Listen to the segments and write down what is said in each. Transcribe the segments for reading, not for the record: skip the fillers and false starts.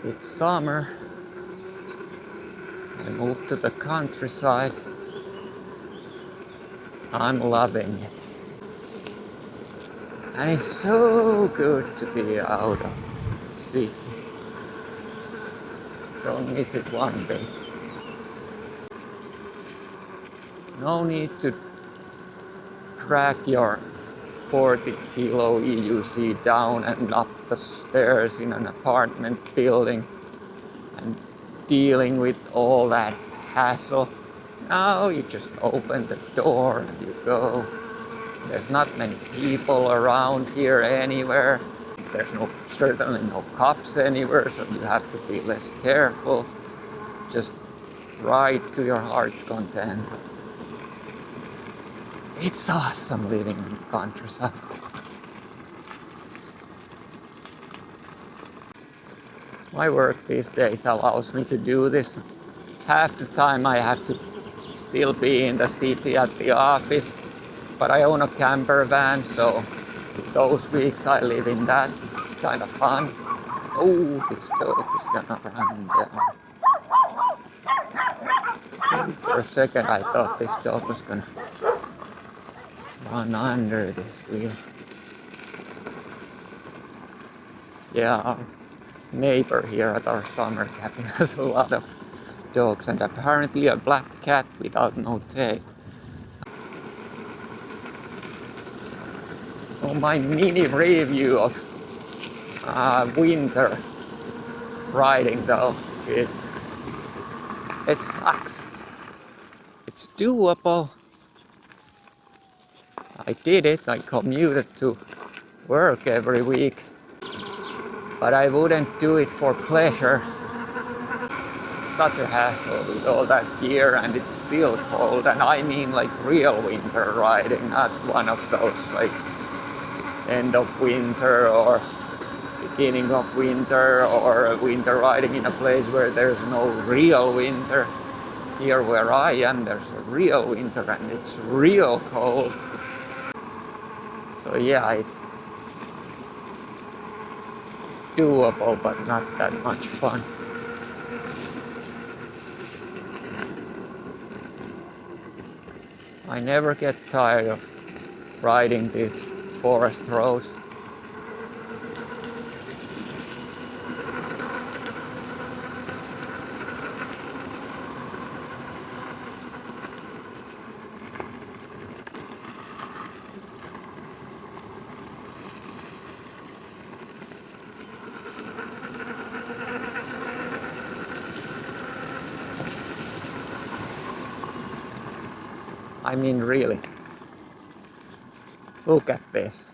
It's summer. I moved to the countryside. I'm loving it. And it's so good to be out of the city. Don't miss it one bit. No need to drag your 40-kilo EUC down and up the stairs in an apartment building and dealing with all that hassle. Now you just open the door and you go. There's not many people around here anywhere. There's certainly no cops anywhere, so you have to be less careful. Just ride to your heart's content. It's awesome living in the countryside. My work these days allows me to do this. Half the time I have to still be in the city at the office, but I own a camper van, so those weeks I live in that. It's kind of fun. Oh, this dog is gonna run down. For a second I thought this dog was gonna run under this wheel. Yeah, our neighbor here at our summer cabin has a lot of dogs and apparently a black cat without no tail. So my mini review of winter riding though is it sucks. It's doable. I did it. I commuted to work every week, but I wouldn't do it for pleasure. Such a hassle with all that gear, and it's still cold, and I mean like real winter riding, not one of those like end of winter or beginning of winter or winter riding in a place where there's no real winter. Here where I am, there's a real winter and it's real cold. So yeah, it's doable, but not that much fun. I never get tired of riding these forest roads. I mean, really. Look at this.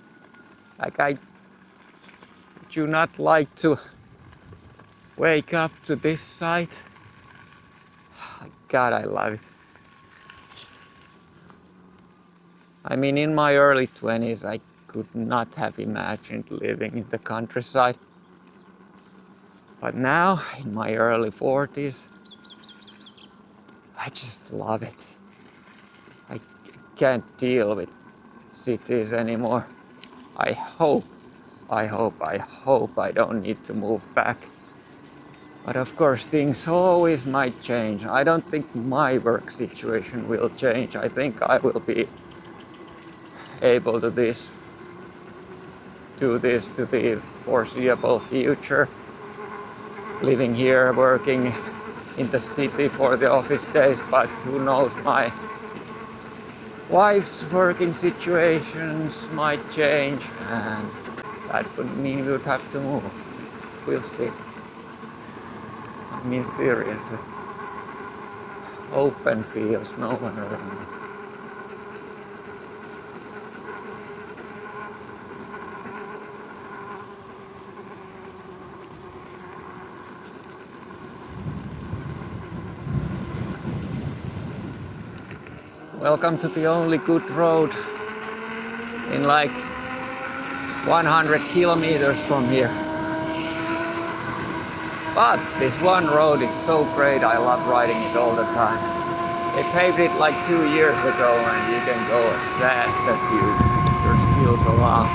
Like, I do not like to wake up to this sight. God, I love it. I mean, in my early 20s, I could not have imagined living in the countryside. But now, in my early 40s, I just love it. I can't deal with cities anymore. I hope I don't need to move back. But of course, things always might change. I don't think my work situation will change. I think I will be able to do this to the foreseeable future. Living here, working in the city for the office days, but who knows, my wife's working situations might change, and that would mean we would have to move. We'll see. I mean, seriously. Open fields, no one around. Welcome to the only good road in like 100 kilometers from here. But this one road is so great, I love riding it all the time. They paved it like 2 years ago and you can go as fast as your skills allow.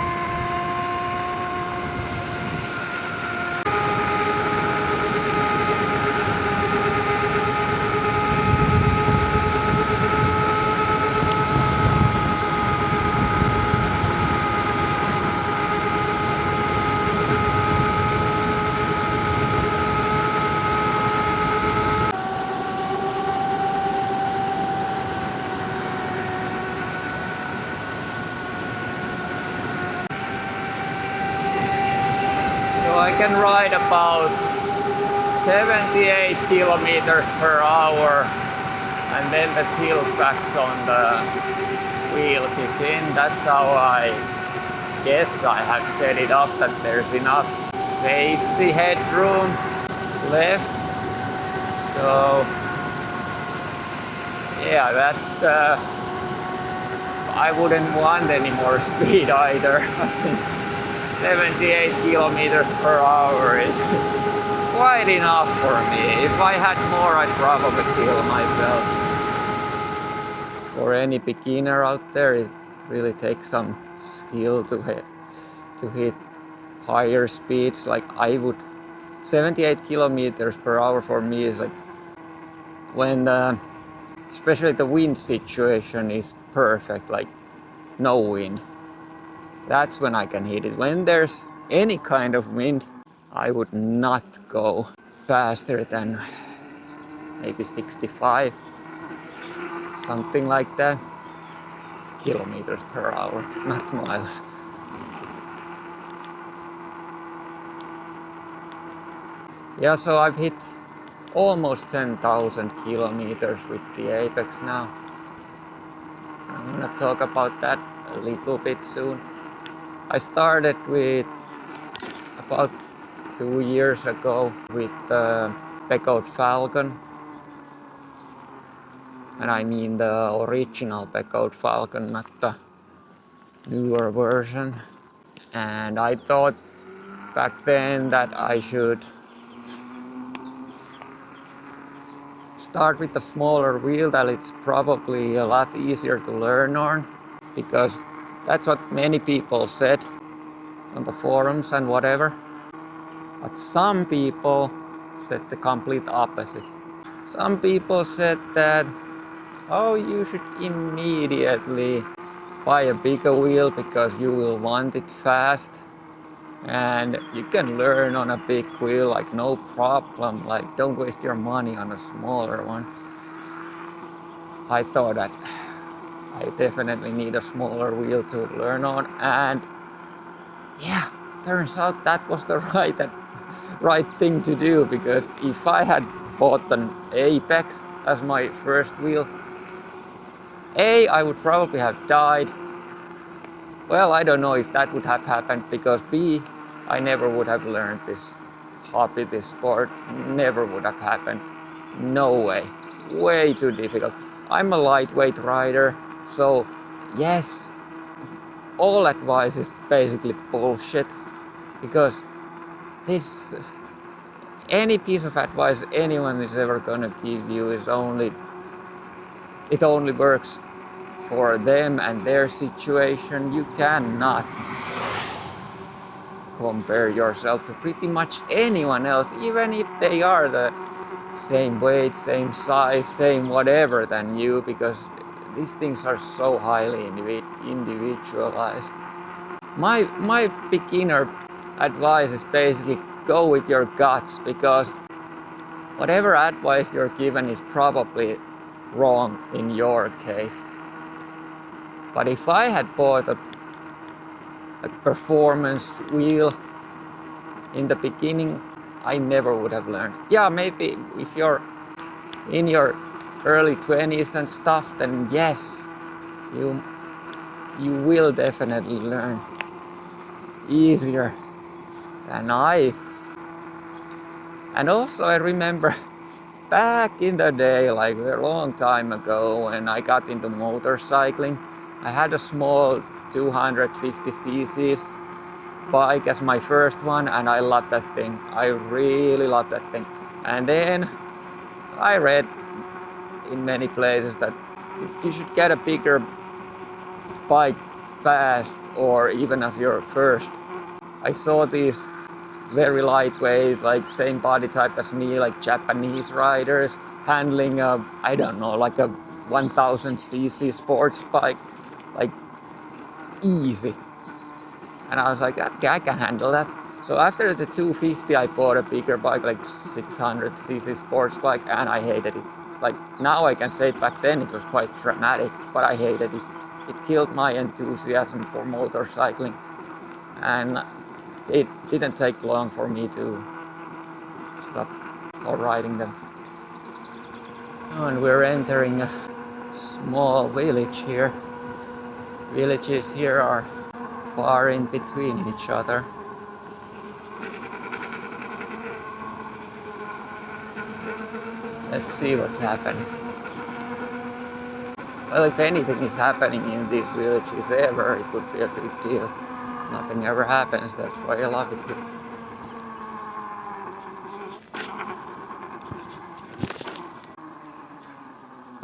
I can ride about 78 kilometers per hour, and then the tilt backs on the wheel kick in. That's how I guess I have set it up, that there's enough safety headroom left. So yeah, that's I wouldn't want any more speed either. I think 78 kilometers per hour is quite enough for me. If I had more, I'd probably kill myself. For any beginner out there, it really takes some skill to hit higher speeds. Like I would, 78 kilometers per hour for me is like when especially the wind situation is perfect, like no wind. That's when I can hit it. When there's any kind of wind, I would not go faster than maybe 65, something like that, kilometers per hour, not miles. Yeah, so I've hit almost 10,000 kilometers with the Apex now. I'm gonna talk about that a little bit soon. I started with about 2 years ago with the Peckout Falcon, and I mean the original Peckout Falcon, not the newer version. And I thought back then that I should start with a smaller wheel, that it's probably a lot easier to learn on, because that's what many people said on the forums and whatever. But some people said the complete opposite. Some people said that, oh, you should immediately buy a bigger wheel because you will want it fast, and you can learn on a big wheel like no problem, like don't waste your money on a smaller one. I thought that I definitely need a smaller wheel to learn on, and yeah, turns out that was the right thing to do, because if I had bought an Apex as my first wheel, A, I would probably have died. Well, I don't know if that would have happened, because B, I never would have learned this hobby, this sport. Never would have happened. No way. Way too difficult. I'm a lightweight rider, so yes, all advice is basically bullshit, because this, any piece of advice anyone is ever gonna give you is only works for them and their situation. You cannot compare yourself to pretty much anyone else, even if they are the same weight, same size, same whatever than you, because these things are so highly individualized. My beginner advice is basically go with your guts, because whatever advice you're given is probably wrong in your case. But if I had bought a performance wheel in the beginning, I never would have learned. Yeah, maybe if you're in your early 20s and stuff, then yes, you will definitely learn easier than I. And also I remember back in the day, like a long time ago, when I got into motorcycling, I had a small 250 cc's bike as my first one, and I loved that thing. I really loved that thing. And then I read in many places that you should get a bigger bike fast, or even as your first. I saw these very lightweight, like same body type as me, like Japanese riders handling a, I don't know, like a 1000 cc sports bike, like easy. And I was like, okay, I can handle that. So after the 250, I bought a bigger bike, like 600 cc sports bike, and I hated it. Like now I can say back then it was quite dramatic, but I hated it. It killed my enthusiasm for motorcycling. And it didn't take long for me to stop riding them. And we're entering a small village here. Villages here are far in between each other. Let's see what's happening. Well, if anything is happening in these villages ever, it would be a big deal. Nothing ever happens, that's why I love it here.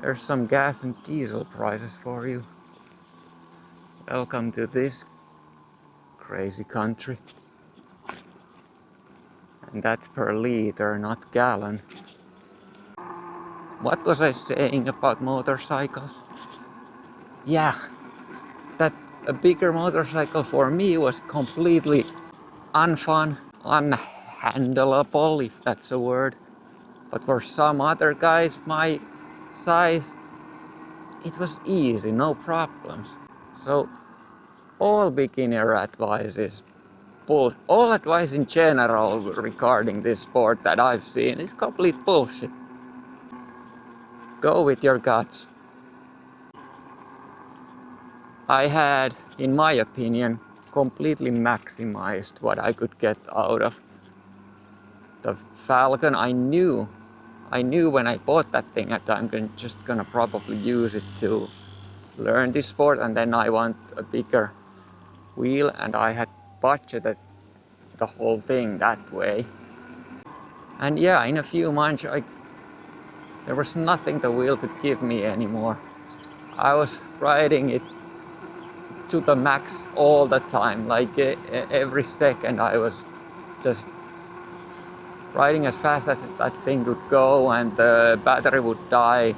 There's some gas and diesel prices for you. Welcome to this crazy country. And that's per liter, not gallon. What was I saying about motorcycles? Yeah, that a bigger motorcycle for me was completely unfun, unhandleable, if that's a word. But for some other guys my size, it was easy, no problems. So all beginner advice is bull. All advice in general regarding this sport that I've seen is complete bullshit. Go with your guts. I had, in my opinion, completely maximized what I could get out of the Falcon. I knew when I bought that thing that I'm just gonna probably use it to learn this sport, and then I want a bigger wheel, and I had budgeted the whole thing that way. And yeah, in a few months there was nothing the wheel could give me anymore. I was riding it to the max all the time, like every second I was just riding as fast as that thing could go, and the battery would die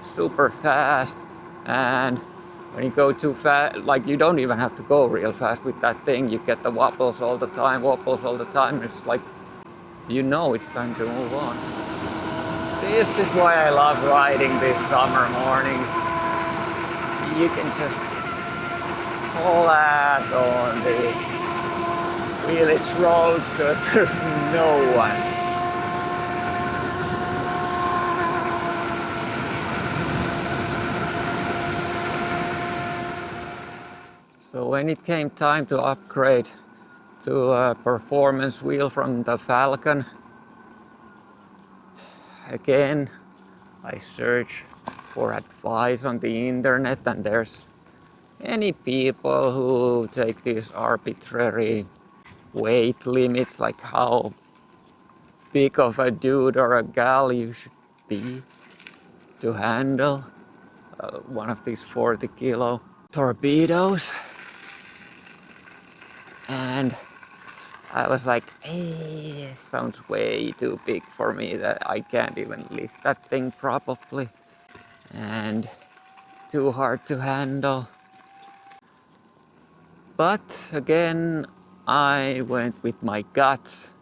super fast. And when you go too fast, like you don't even have to go real fast with that thing, you get the wobbles all the time. It's like, you know, it's time to move on. This is why I love riding these summer mornings. You can just haul ass on these village roads because there's no one. So when it came time to upgrade to a performance wheel from the Falcon, again I searched for advice on the internet, and there's any people who take these arbitrary weight limits, like how big of a dude or a gal you should be to handle one of these 40-kilo torpedoes. And I was like, hey, it sounds way too big for me, that I can't even lift that thing properly, and too hard to handle. But again, I went with my guts.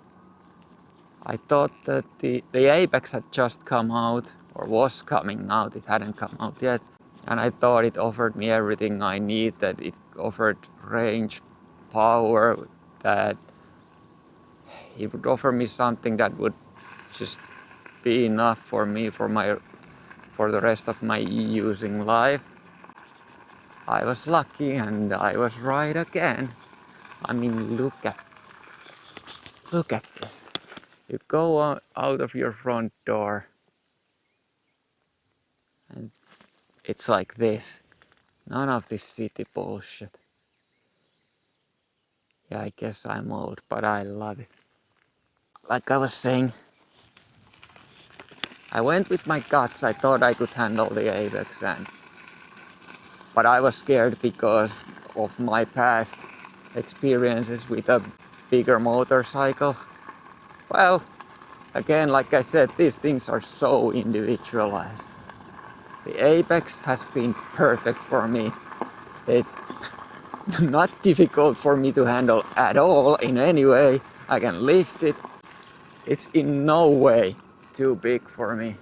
I thought that the Apex had just come out, or was coming out, it hadn't come out yet. And I thought it offered me everything I need, that it offered range, power, that it would offer me something that would just be enough for me for the rest of my using life. I was lucky and I was right again. I mean, look at this. You go out of your front door and it's like this. None of this city bullshit. Yeah, I guess I'm old, but I love it. Like I was saying, I went with my guts. I thought I could handle the Apex, but I was scared because of my past experiences with a bigger motorcycle. Well, again, like I said, these things are so individualized. The Apex has been perfect for me. It's not difficult for me to handle at all in any way. I can lift it. It's in no way too big for me.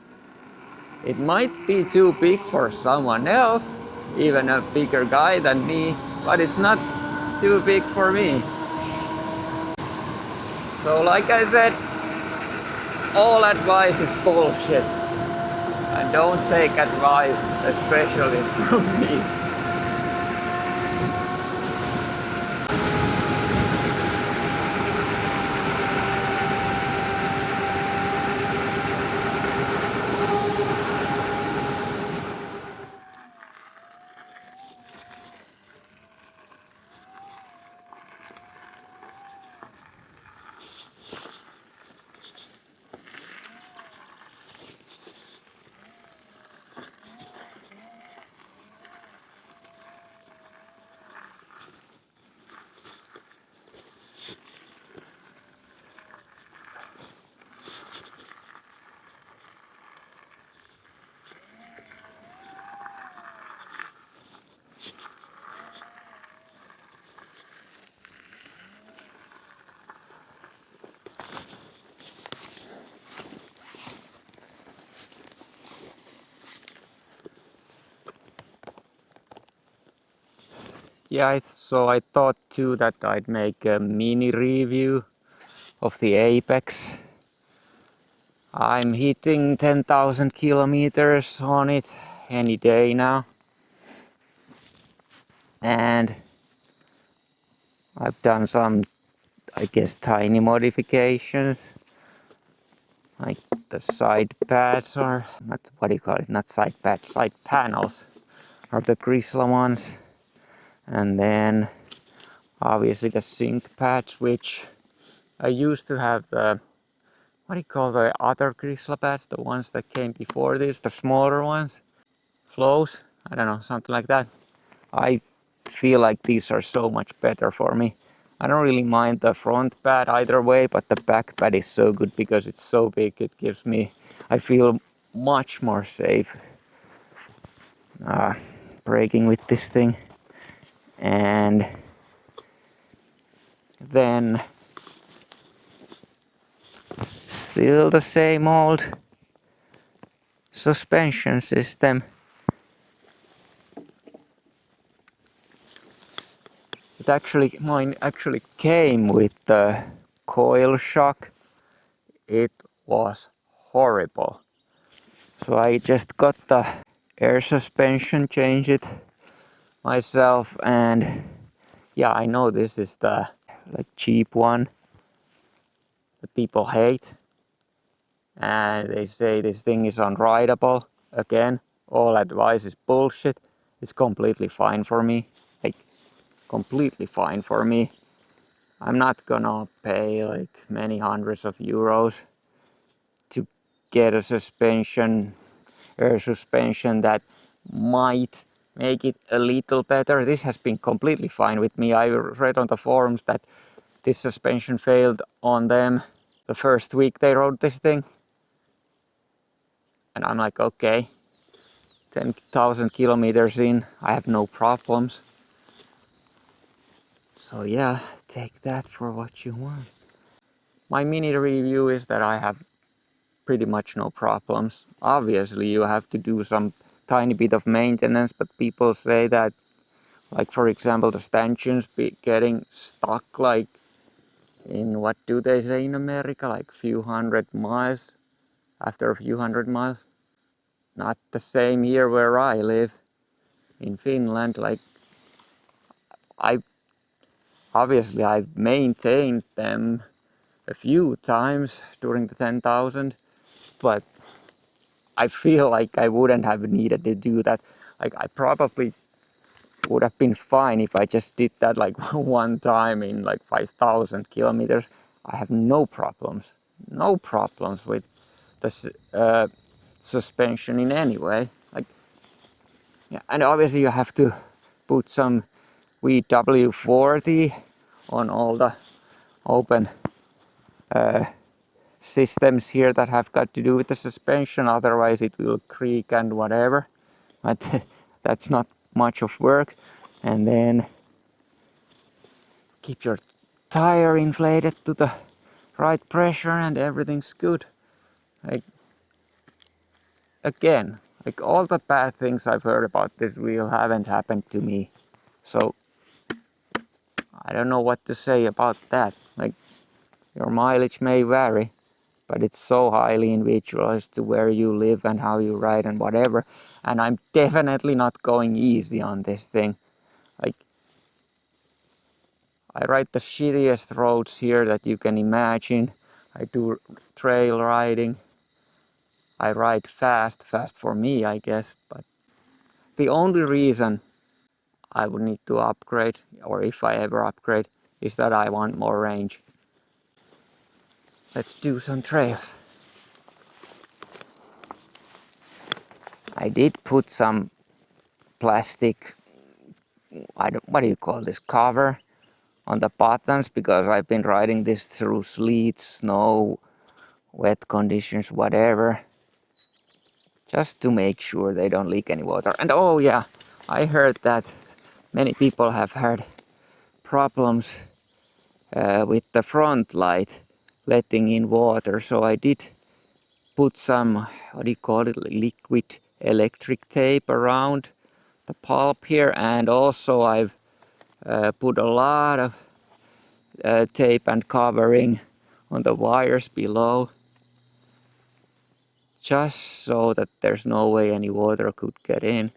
It might be too big for someone else, even a bigger guy than me, but it's not too big for me. So like I said, all advice is bullshit. And don't take advice, especially from me. Yeah, so I thought too that I'd make a mini review of the Apex. I'm hitting 10,000 kilometers on it any day now. And I've done some, I guess, tiny modifications. Like the side pads are, not, what do you call it, not side pads, side panels are the Chrysler ones. And then obviously the sync pads, which I used to have the, what do you call the other Chrysler pads, the ones that came before this, the smaller ones, flows, I don't know, something like that. I feel like these are so much better for me. I don't really mind the front pad either way, but the back pad is so good because it's so big. It gives me, I feel much more safe braking with this thing. And then still the same old suspension system. Mine actually came with the coil shock. It was horrible. So I just got the air suspension, changed it myself, and yeah, I know this is the like cheap one that people hate, and they say this thing is unrideable. Again, all advice is bullshit. It's completely fine for me, like completely fine for me. I'm not gonna pay like many hundreds of euros to get a suspension, air suspension that might make it a little better. This has been completely fine with me. I read on the forums that this suspension failed on them the first week they rode this thing. And I'm like, okay, 10,000 kilometers in, I have no problems. So yeah, take that for what you want. My mini review is that I have pretty much no problems. Obviously, you have to do some tiny bit of maintenance, but people say that, like for example, the stanchions be getting stuck like in, what do they say in America, like few hundred miles, after a few hundred miles. Not the same here where I live in Finland. Like I obviously I've maintained them a few times during the 10,000, but I feel like I wouldn't have needed to do that. Like I probably would have been fine if I just did that like one time in like 5,000 kilometers. I have no problems with the suspension in any way. Like, yeah, and obviously you have to put some VW40 on all the open systems here that have got to do with the suspension, otherwise it will creak and whatever. But that's not much of work. And then keep your tire inflated to the right pressure and everything's good. Like, again, like all the bad things I've heard about this wheel haven't happened to me. So I don't know what to say about that. Like, Your mileage may vary, but it's so highly individual as to where you live and how you ride and whatever. And I'm definitely not going easy on this thing. Like, I ride the shittiest roads here that you can imagine. I do trail riding. I ride fast for me, I guess. But the only reason I would need to upgrade, or if I ever upgrade, is that I want more range. Let's do some trails. I did put some plastic, what do you call this, cover on the buttons, because I've been riding this through sleet, snow, wet conditions, whatever, just to make sure they don't leak any water. And oh yeah, I heard that many people have had problems with the front light letting in water, so I did put some, what do you call it, liquid electric tape around the pulp here, and also I've put a lot of tape and covering on the wires below, just so that there's no way any water could get in.